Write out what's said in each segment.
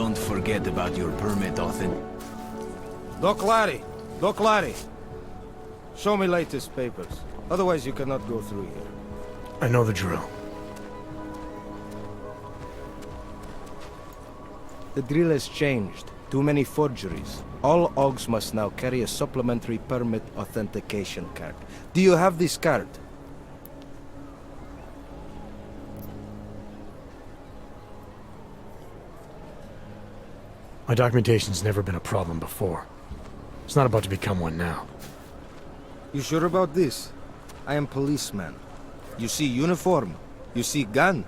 don't forget about your permit, Othin. Doc Larry! Doc Larry! Show me latest papers. Otherwise you cannot go through here. I know the drill. The drill has changed. Too many forgeries. All OGs must now carry a supplementary permit authentication card. Do you have this card? My documentation's never been a problem before. It's not about to become one now. You sure about this? I am policeman. You see uniform. You see gun.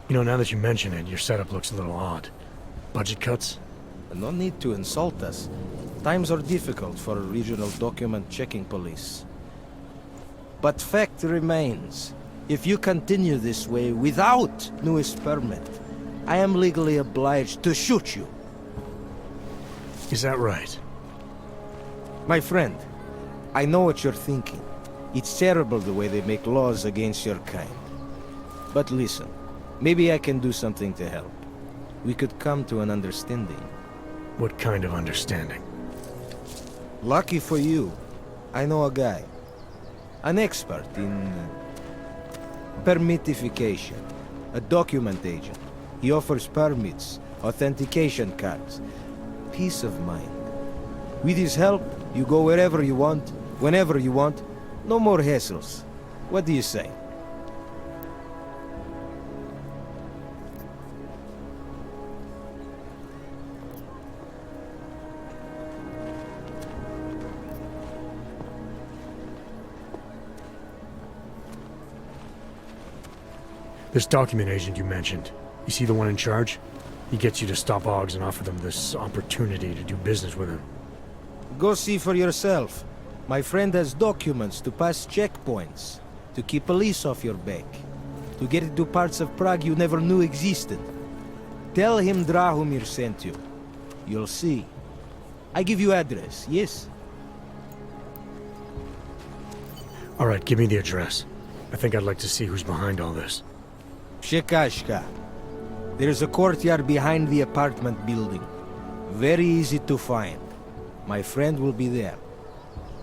You know, now that you mention it, your setup looks a little odd. Budget cuts? No need to insult us. Times are difficult for a regional document checking police. But fact remains, if you continue this way without newest permit, I am legally obliged to shoot you. Is that right? My friend, I know what you're thinking. It's terrible the way they make laws against your kind. But listen, maybe I can do something to help. We could come to an understanding. What kind of understanding? Lucky for you, I know a guy. An expert in permitification. A document agent. He offers permits, authentication cards. Peace of mind. With his help, you go wherever you want, whenever you want. No more hassles. What do you say? This document agent you mentioned, you see the one in charge? He gets you to stop OGs and offer them this opportunity to do business with him. Go see for yourself. My friend has documents to pass checkpoints, to keep police off your back, to get into parts of Prague you never knew existed. Tell him Drahomir sent you. You'll see. I give you address, yes? All right, give me the address. I think I'd like to see who's behind all this. Shekashka. There's a courtyard behind the apartment building. Very easy to find. My friend will be there.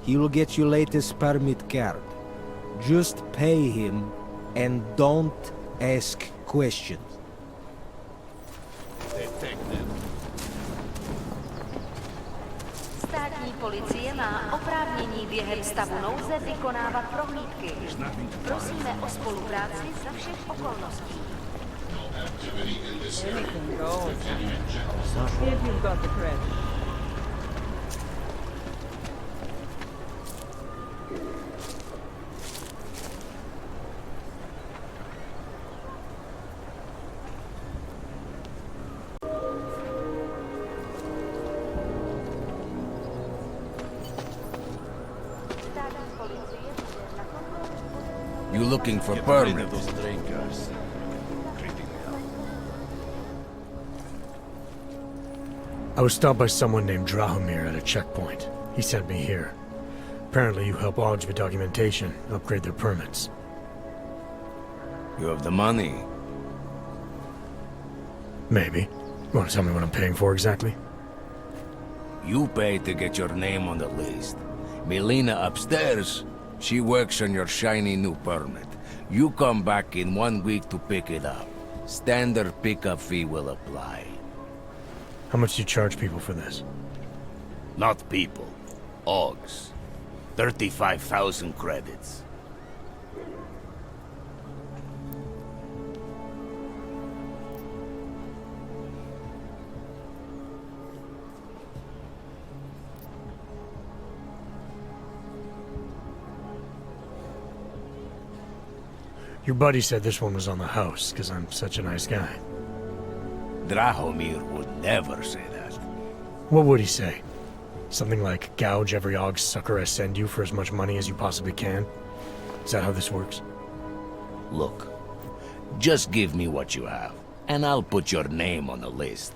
He will get you latest permit card. Just pay him and don't ask questions. Státní policie má oprávnění během stavu nouze vykonávat prohlídky. Prosíme o spolupráci za všech okolností. Anything goes. If you've got the credit. You looking for permit? I was stopped by someone named Drahomir at a checkpoint. He sent me here. Apparently you help OGs with documentation, upgrade their permits. You have the money. Maybe. You want to tell me what I'm paying for exactly? You pay to get your name on the list. Melina upstairs, she works on your shiny new permit. You come back in 1 week to pick it up. Standard pickup fee will apply. How much do you charge people for this? Not people. OGs. 35,000 credits. Your buddy said this one was on the house, because I'm such a nice guy. Drahomir would never say that. What would he say? Something like, gouge every OG sucker I send you for as much money as you possibly can? Is that how this works? Look, just give me what you have, and I'll put your name on the list.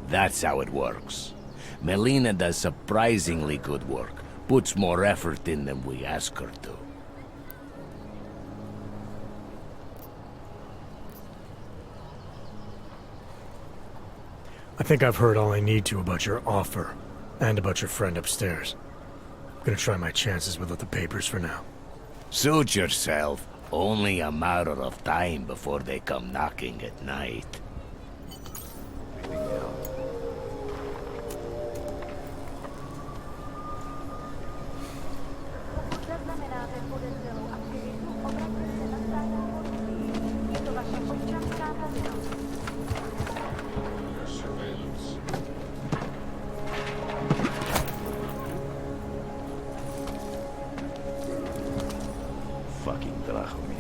That's how it works. Melina does surprisingly good work, puts more effort in than we ask her to. I think I've heard all I need to about your offer, and about your friend upstairs. I'm gonna try my chances without the papers for now. Suit yourself. Only a matter of time before they come knocking at night. Zaznamenáte podezřelou aktivitu, obraťte se na státní policii. Je to vaše občanská povinnost. Fucking drahomir.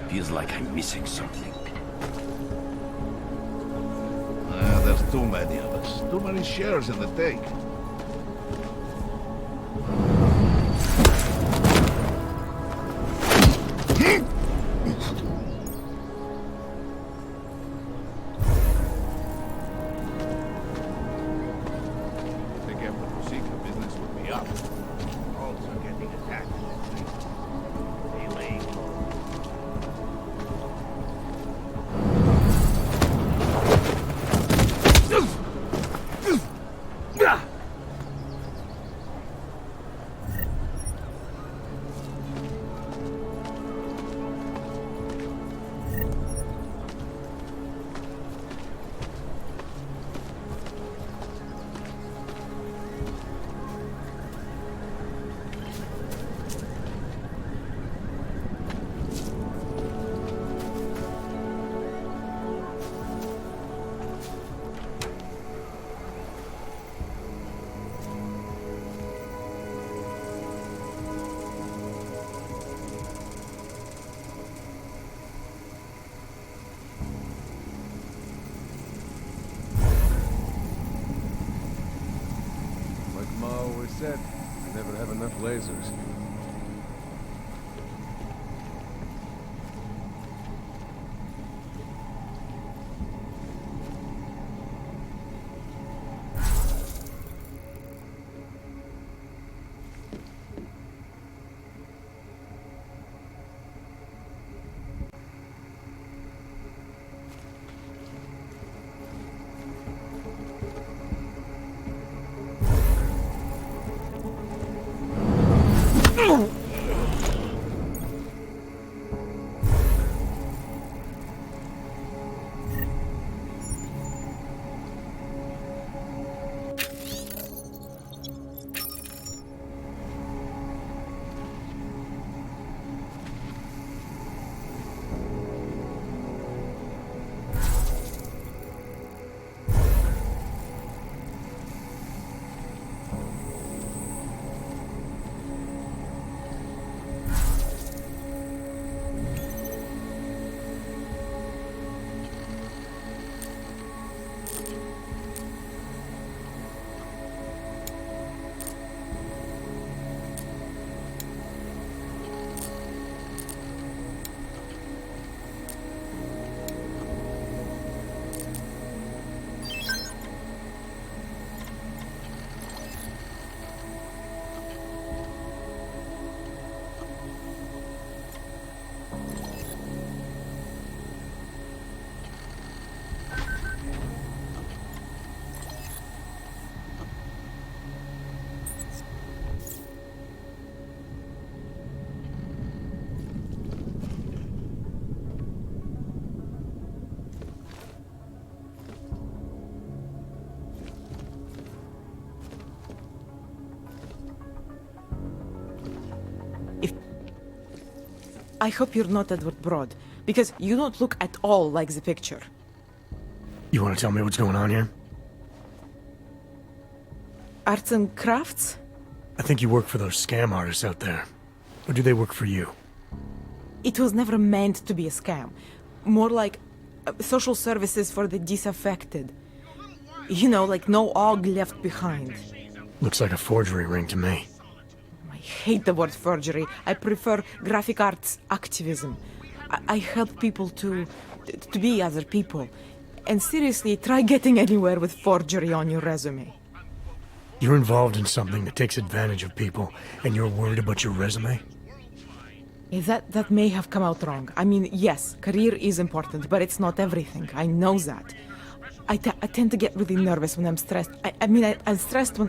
Feels like I'm missing something. There's too many of us. Too many shares in the take. Think after Musika business would be up. Also getting attacked. They laying low. Like Ma always said, I never have enough lasers. I hope you're not Edward Broad, because you don't look at all like the picture. You want to tell me what's going on here? Arts and crafts? I think you work for those scam artists out there. Or do they work for you? It was never meant to be a scam. More like social services for the disaffected. You know, like no og left behind. Looks like a forgery ring to me. I hate the word forgery. I prefer graphic arts activism. I help people to be other people. And seriously, try getting anywhere with forgery on your resume. You're involved in something that takes advantage of people, and you're worried about your resume? Yeah, that may have come out wrong. I mean, yes, career is important, but it's not everything. I know that. I tend to get really nervous when I'm stressed. I'm stressed when...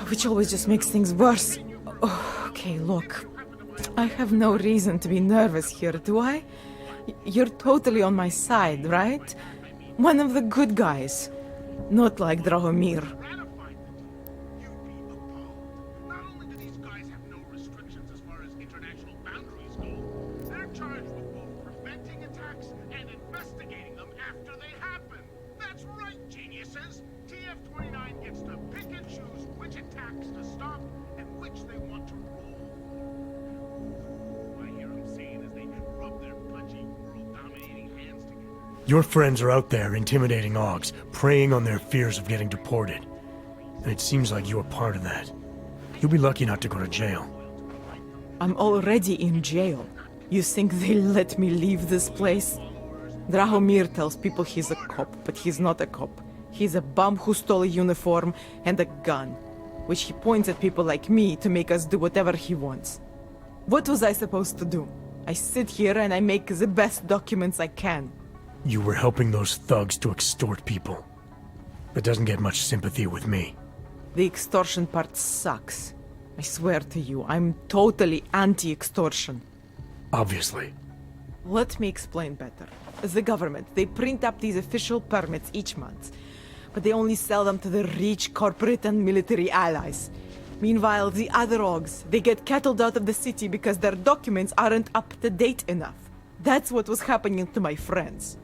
which always just makes things worse. Oh, okay, look. I have no reason to be nervous here, do I? You're totally on my side, right? One of the good guys. Not like Drahomir. Not only do these guys have no restrictions as far as international boundaries go, they're charged with both preventing attacks and investigating them after they happen. That's right, geniuses. TF-29 gets to pick and choose which attacks to stop and which they want to rule. I hear them saying as they rub their pudgy, world-dominating hands together. Your friends are out there intimidating Augs, preying on their fears of getting deported. And it seems like you're part of that. You'll be lucky not to go to jail. I'm already in jail. You think they'll let me leave this place? Drahomir tells people he's a cop, but he's not a cop. He's a bum who stole a uniform and a gun, which he points at people like me to make us do whatever he wants. What was I supposed to do? I sit here and I make the best documents I can. You were helping those thugs to extort people. That doesn't get much sympathy with me. The extortion part sucks. I swear to you, I'm totally anti-extortion. Obviously. Let me explain better. The government, they print up these official permits each month, but they only sell them to the rich corporate and military allies. Meanwhile, the other Augs, they get cattled out of the city because their documents aren't up to date enough. That's what was happening to my friends.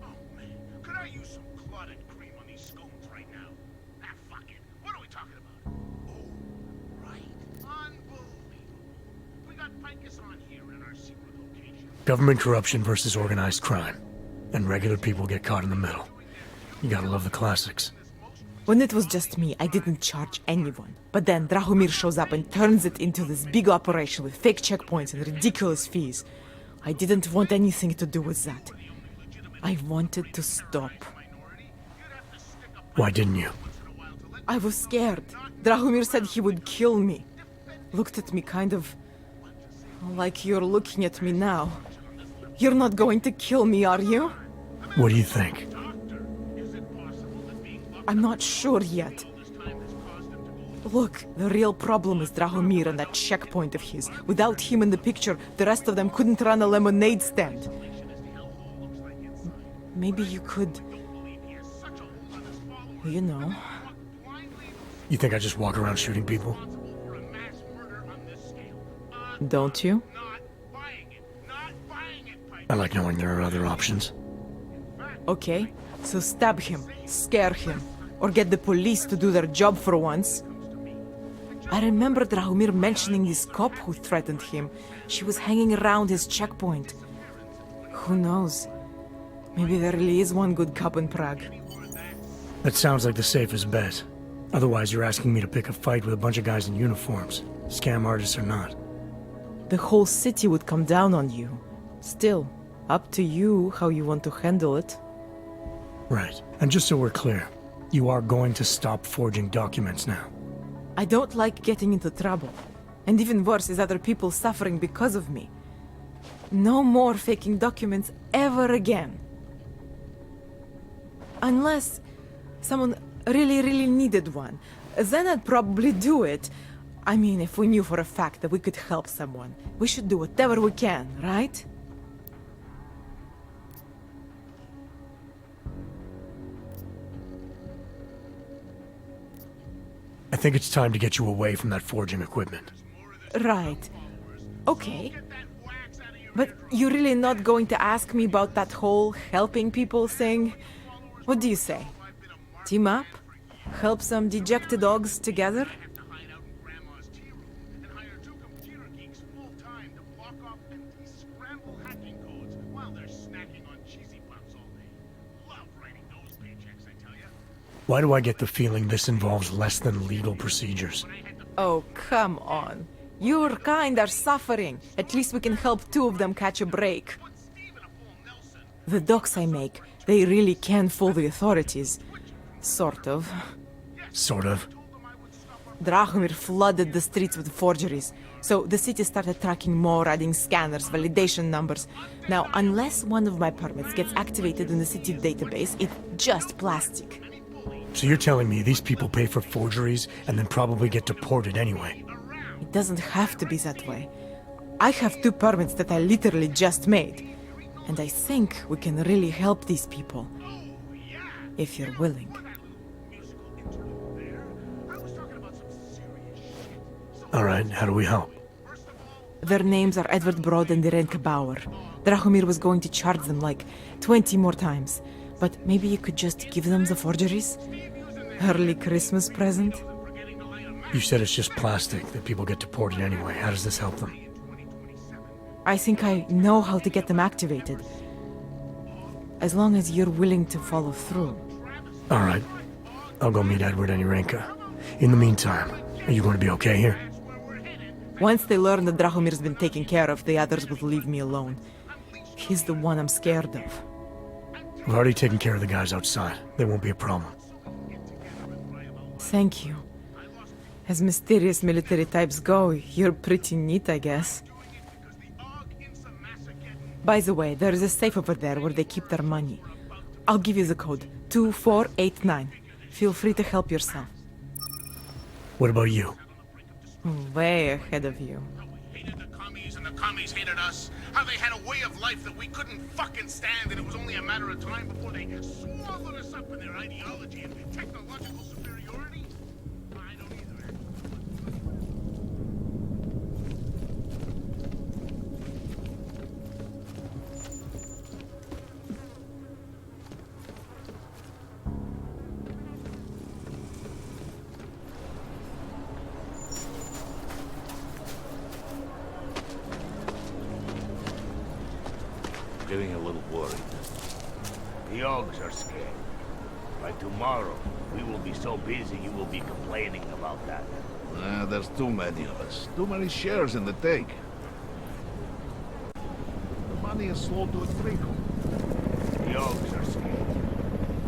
Oh man, could I use some clotted cream on these scones right now? Ah, fuck it. What are we talking about? Oh, right. Unbelievable. We got Pikus on here in our secret location. Government corruption versus organized crime. And regular people get caught in the middle. You gotta love the classics. When it was just me, I didn't charge anyone. But then Drahomir shows up and turns it into this big operation with fake checkpoints and ridiculous fees. I didn't want anything to do with that. I wanted to stop. Why didn't you? I was scared. Drahomir said he would kill me. Looked at me kind of... like you're looking at me now. You're not going to kill me, are you? What do you think? I'm not sure yet. Look, the real problem is Drahomir and that checkpoint of his. Without him in the picture, the rest of them couldn't run a lemonade stand. Maybe you could... you know... You think I just walk around shooting people? Don't you? I like knowing there are other options. Okay, so stab him, scare him, or get the police to do their job for once. I remember Drahomir mentioning this cop who threatened him. She was hanging around his checkpoint. Who knows? Maybe there really is one good cop in Prague. That sounds like the safest bet. Otherwise, you're asking me to pick a fight with a bunch of guys in uniforms, scam artists or not. The whole city would come down on you. Still, up to you how you want to handle it. Right. And just so we're clear, you are going to stop forging documents now. I don't like getting into trouble. And even worse is other people suffering because of me. No more faking documents ever again. Unless someone really needed one. Then I'd probably do it. I mean, if we knew for a fact that we could help someone, we should do whatever we can, right? I think it's time to get you away from that forging equipment. Right. Okay. But you're really not going to ask me about that whole helping people thing? What do you say? Team up? Help some dejected dogs together? Why do I get the feeling this involves less than legal procedures? Oh, come on. Your kind are suffering. At least we can help two of them catch a break. The docks I make, they really can fool the authorities. Sort of. Sort of. Drahomir flooded the streets with forgeries, so the city started tracking more, adding scanners, validation numbers. Now, unless one of my permits gets activated in the city database, it's just plastic. So you're telling me these people pay for forgeries and then probably get deported anyway? It doesn't have to be that way. I have 2 permits that I literally just made. And I think we can really help these people. If you're willing. Alright, how do we help? Their names are Edward Broad and Irenka Bauer. Drahomir was going to charge them like 20 more times. But maybe you could just give them the forgeries? Early Christmas present? You said it's just plastic, that people get deported anyway. How does this help them? I think I know how to get them activated. As long as you're willing to follow through. Alright. I'll go meet Edward and Irenka. In the meantime, are you going to be okay here? Once they learn that Drahomir's been taken care of, the others will leave me alone. He's the one I'm scared of. I've already taken care of the guys outside. They won't be a problem. Thank you. As mysterious military types go, you're pretty neat, I guess. By the way, there is a safe over there where they keep their money. I'll give you the code. 2489. Feel free to help yourself. What about you? Way ahead of you. Hated the commies and the commies hated us. How they had a way of life that we couldn't fucking stand, and it was only a matter of time before they swallowed us up in their ideology and technological superiority. I don't either. Getting a little worried. The Ogs are scared. By tomorrow, we will be so busy you will be complaining about that. There's too many of us. Too many shares in the take. The money is slow to trickle. The Ogs are scared.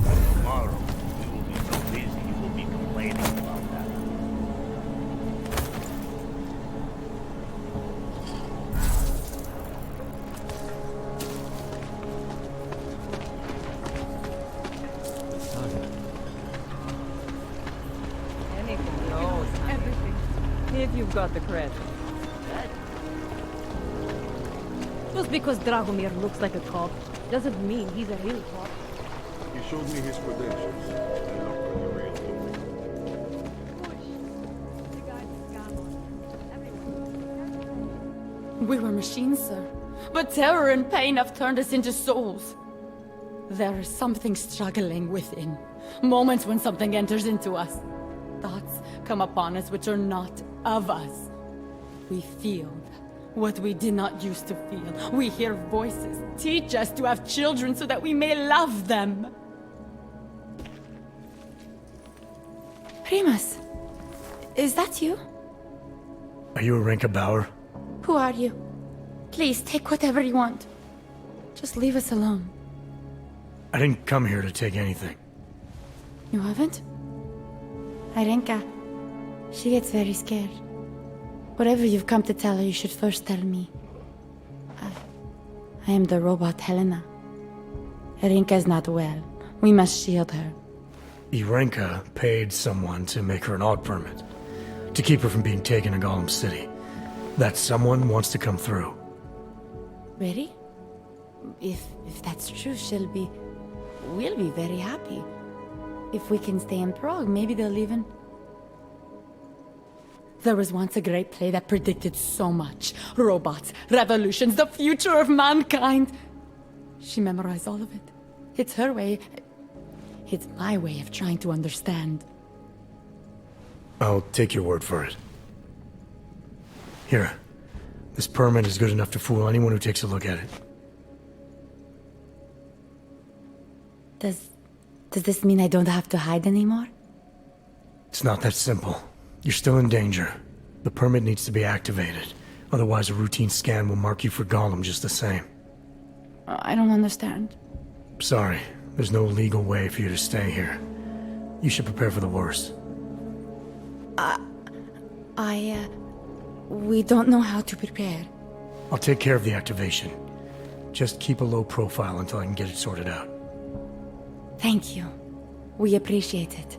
By tomorrow, we will be so busy you will be complaining about that. Anything goes. Everything. If you've got the credit. Just because Drahomir looks like a cop doesn't mean he's a real cop. He showed me his credentials. They look pretty real to me. We were machines, sir. But terror and pain have turned us into souls. There is something struggling within. Moments when something enters into us. Thoughts come upon us which are not of us. We feel what we did not used to feel. We hear voices teach us to have children so that we may love them. Primus, is that you? Are you Irenka Bauer? Who are you? Please, take whatever you want. Just leave us alone. I didn't come here to take anything. You haven't? Irenka, she gets very scared. Whatever you've come to tell her, you should first tell me. I am the robot Helena. Irenka is not well. We must shield her. Irenka paid someone to make her an AUG permit. To keep her from being taken to Golem City. That someone wants to come through. Really? If that's true, we'll be very happy. If we can stay in Prague, maybe they'll even... There was once a great play that predicted so much. Robots, revolutions, the future of mankind. She memorized all of it. It's her way. It's my way of trying to understand. I'll take your word for it. Here. This permit is good enough to fool anyone who takes a look at it. Does this mean I don't have to hide anymore? It's not that simple. You're still in danger. The permit needs to be activated. Otherwise, a routine scan will mark you for Golem just the same. I don't understand. Sorry, there's no legal way for you to stay here. You should prepare for the worst. We don't know how to prepare. I'll take care of the activation. Just keep a low profile until I can get it sorted out. Thank you. We appreciate it.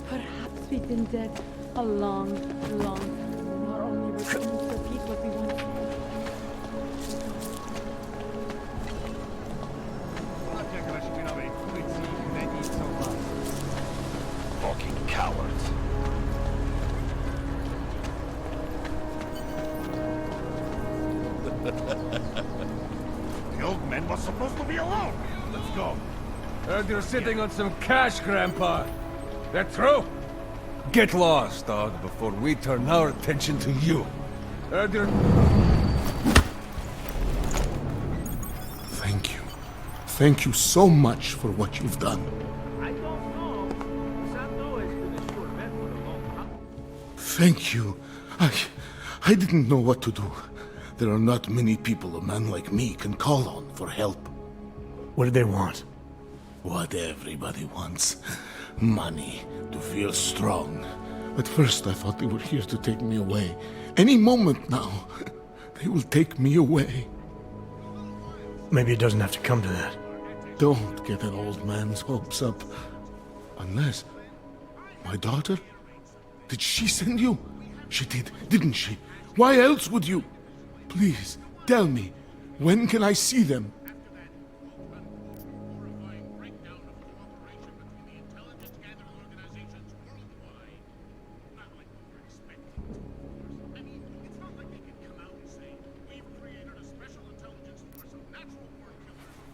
Perhaps we've been dead a long, long time. Our only return to repeat what we once said. Fucking cowards. The old men was supposed to be alone. Let's go. Heard you're sitting on some cash, Grandpa. That true? Get lost, dog, before we turn our attention to you. Heard you're... Thank you. Thank you so much for what you've done. I don't know. Santo has been a sure bet for a long time. Thank you. I didn't know what to do. There are not many people a man like me can call on for help. What did they want? What everybody wants. Money, to feel strong. At first I thought they were here to take me away. Any moment now, they will take me away. Maybe it doesn't have to come to that. Don't get an old man's hopes up. Unless... My daughter? Did she send you? She did, didn't she? Why else would you? Please, tell me, when can I see them?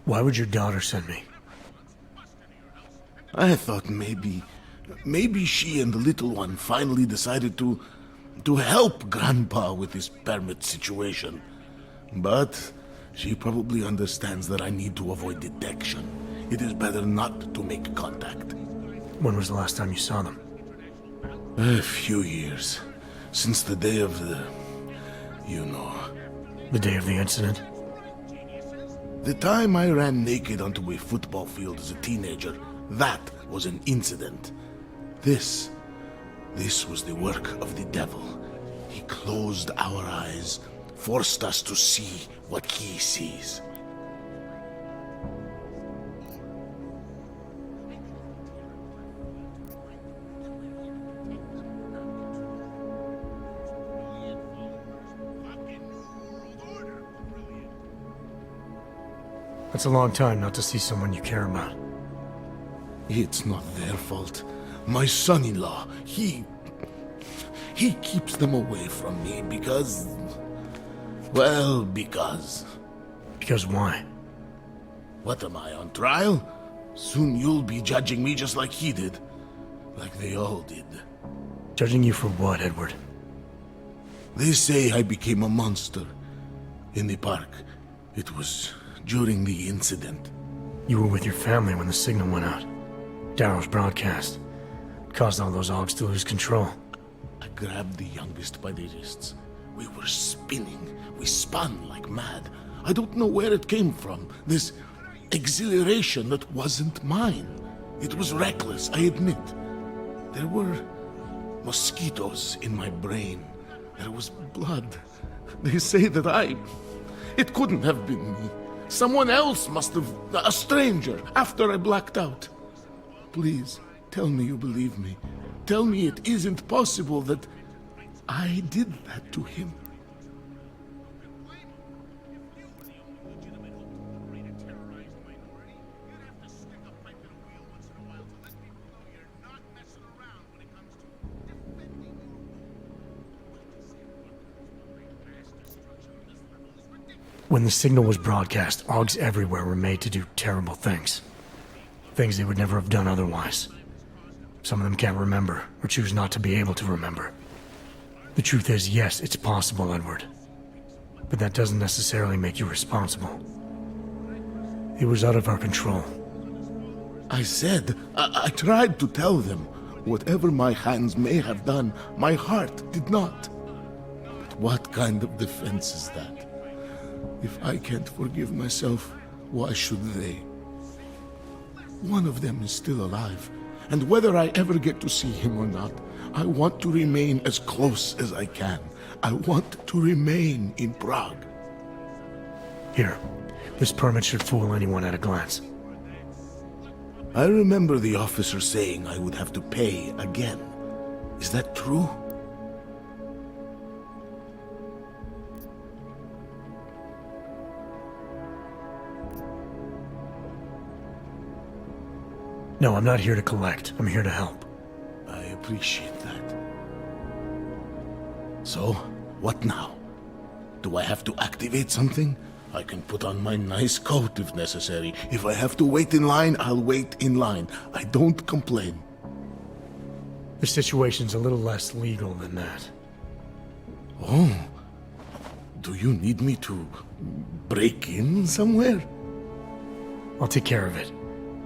Why would your daughter send me? I thought maybe she and the little one finally decided to help Grandpa with his permit situation. But she probably understands that I need to avoid detection. It is better not to make contact. When was the last time you saw them? A few years. Since the day of the... you know. The day of the incident? The time I ran naked onto a football field as a teenager, that was an incident. This was the work of the devil. He closed our eyes, forced us to see what he sees. That's a long time not to see someone you care about. It's not their fault. My son-in-law, he keeps them away from me because... well, because... Because why? What am I, on trial? Soon you'll be judging me just like he did. Like they all did. Judging you for what, Edward? They say I became a monster. In the park. It was during the incident. You were with your family when the signal went out. Darrow's broadcast. Caused all those Augs to lose control. I grabbed the youngest by the wrists. We were spinning. We spun like mad. I don't know where it came from. This exhilaration that wasn't mine. It was reckless, I admit. There were mosquitoes in my brain. There was blood. They say that it couldn't have been me. Someone else must have... a stranger, after I blacked out. Please, tell me you believe me. Tell me it isn't possible that I did that to him. When the signal was broadcast, Augs everywhere were made to do terrible things. Things they would never have done otherwise. Some of them can't remember, or choose not to be able to remember. The truth is, yes, it's possible, Edward. But that doesn't necessarily make you responsible. It was out of our control. I said, I tried to tell them. Whatever my hands may have done, my heart did not. But what kind of defense is that? If I can't forgive myself, why should they? One of them is still alive, and whether I ever get to see him or not, I want to remain as close as I can. I want to remain in Prague. Here, this permit should fool anyone at a glance. I remember the officer saying I would have to pay again. Is that true? No, I'm not here to collect. I'm here to help. I appreciate that. So, what now? Do I have to activate something? I can put on my nice coat if necessary. If I have to wait in line, I'll wait in line. I don't complain. The situation's a little less legal than that. Oh. Do you need me to break in somewhere? I'll take care of it.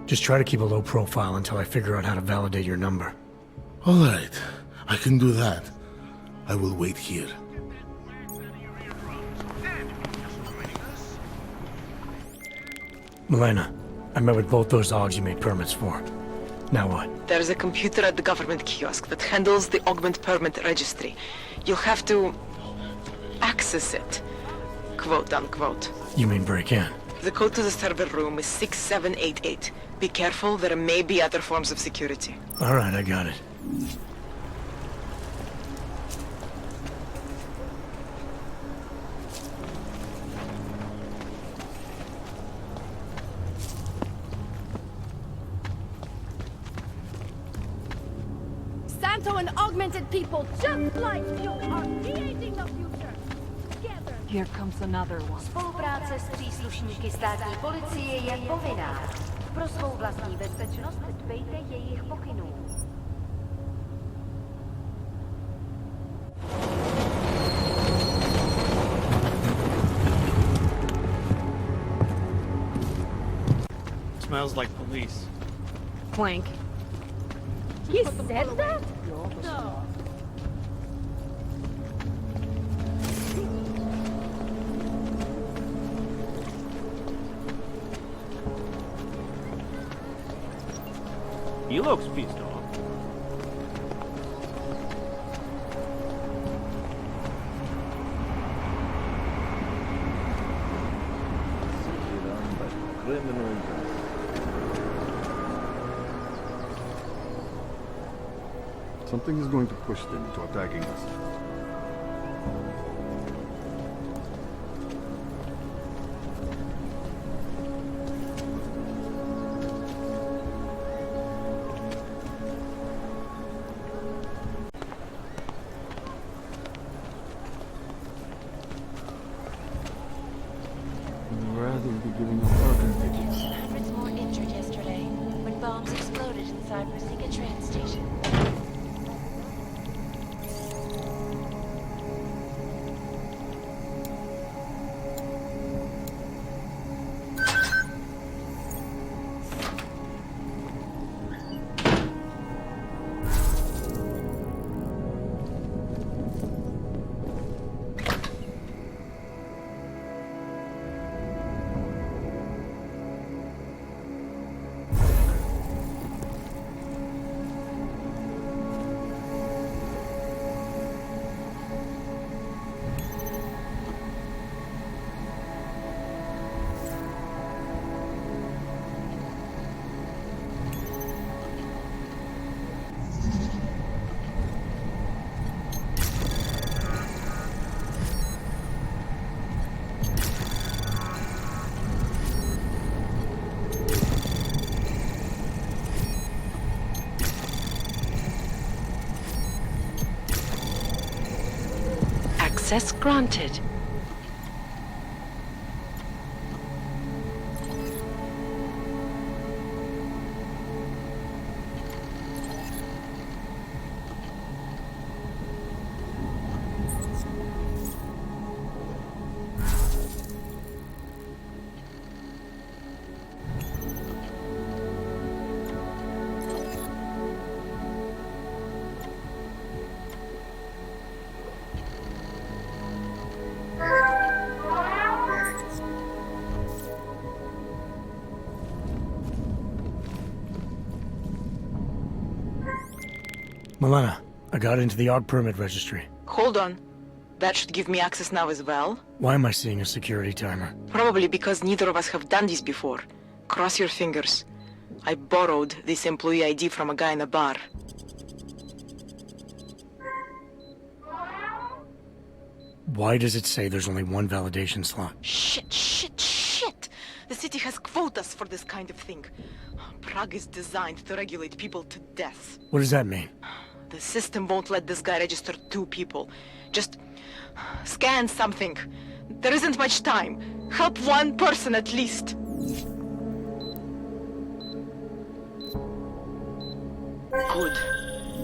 Just try to keep a low profile until I figure out how to validate your number. All right. I can do that. I will wait here. Milena, I met with both those dogs you made permits for. Now what? There's a computer at the government kiosk that handles the augment permit registry. You'll have to access it, quote unquote. You mean break in? The code to the server room is 6788. Be careful, there may be other forms of security. All right, I got it. Santo and augmented people, just like you, are creating the future. Together. Here comes another one. Spolupráce s příslušníky státní policie je povinná. Pro svou vlastní bezpečnost dbejte jejich pokynů. Smells like police. Clank. He said that? No. He looks pissed off. Something is going to push them into attacking us. Rather be giving up parking tickets. Hundreds more injured yesterday when bombs exploded inside Rosica train station. Access granted. Milena, I got into the ARC permit registry. Hold on. That should give me access now as well. Why am I seeing a security timer? Probably because neither of us have done this before. Cross your fingers. I borrowed this employee ID from a guy in a bar. Why does it say there's only one validation slot? Shit! The city has quotas for this kind of thing. Prague is designed to regulate people to death. What does that mean? The system won't let this guy register 2 people. Just scan something. There isn't much time. Help one person at least. Good.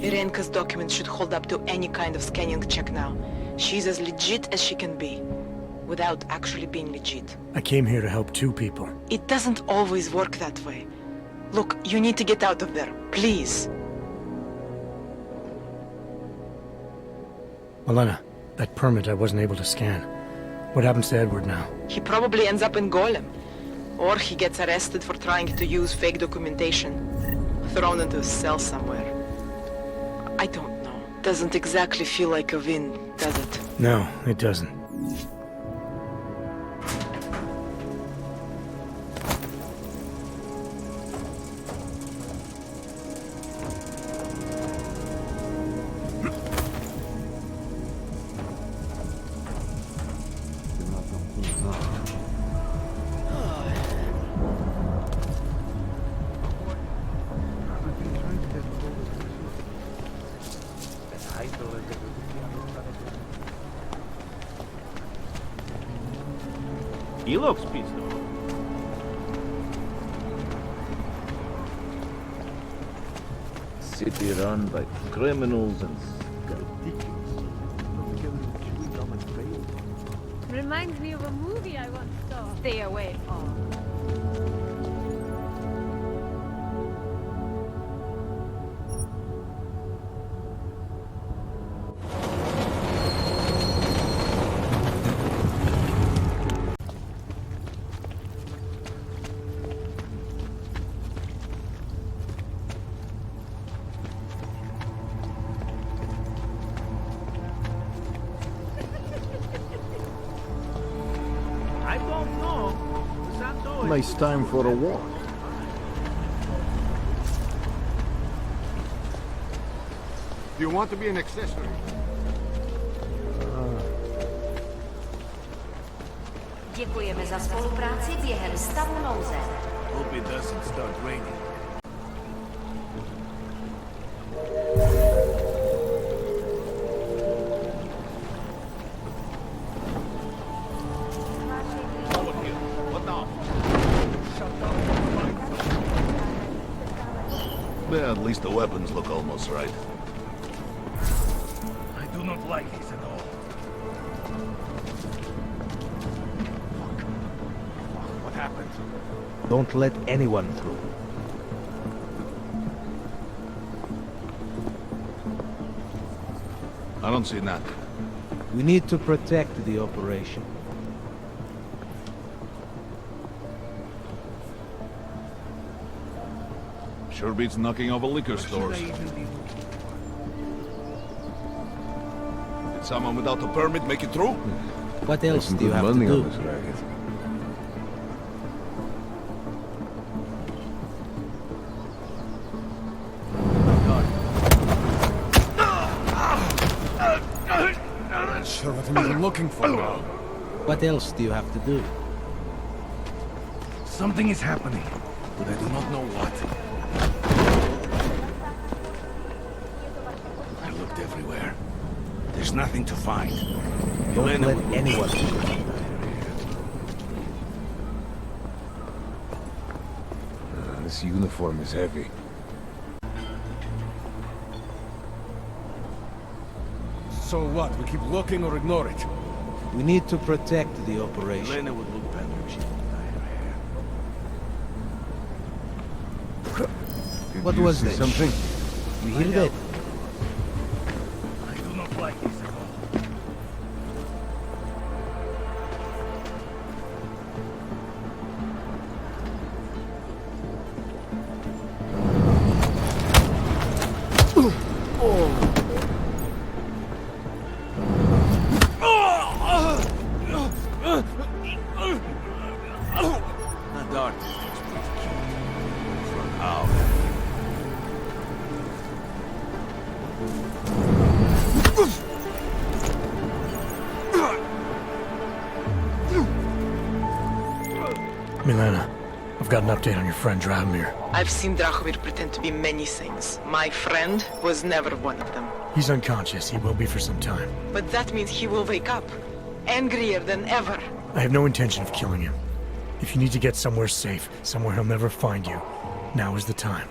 Irenka's documents should hold up to any kind of scanning check now. She's as legit as she can be, without actually being legit. I came here to help 2 people. It doesn't always work that way. Look, you need to get out of there, please. Milena, that permit I wasn't able to scan. What happens to Edward now? He probably ends up in Golem. Or he gets arrested for trying to use fake documentation. Thrown into a cell somewhere. I don't know. Doesn't exactly feel like a win, does it? No, it doesn't. He looks pissed off. City run by criminals and Reminds me of a movie I once saw. Stay away, all. I don't know. Santo Nice time for a walk. Do you want to be an accessory? Děkujeme za spolupráci během stavu nouze. hope it doesn't start raining. Yeah, at least the weapons look almost right. I do not like this at all. What happened? Don't let anyone through. I don't see that. We need to protect the operation. Sure beats knocking over liquor stores. Did someone without a permit make it through? What else do you have to do? I'm not sure what I'm even looking for now. What else do you have to do? Something is happening, but I do not know what. I looked everywhere. There's nothing to find. Don't let anyone through. This uniform is heavy. So what? We keep looking or ignore it? We need to protect the operation. Elena would look better if she didn't dye her hair. What was that? Something? You hear that? I do not like this at all. Oh. Out. Milena, I've got an update on your friend Drahomir. I've seen Drahomir pretend to be many things. My friend was never one of them. He's unconscious. He will be for some time. But that means he will wake up, angrier than ever. I have no intention of killing him. If you need to get somewhere safe, somewhere he'll never find you, now is the time.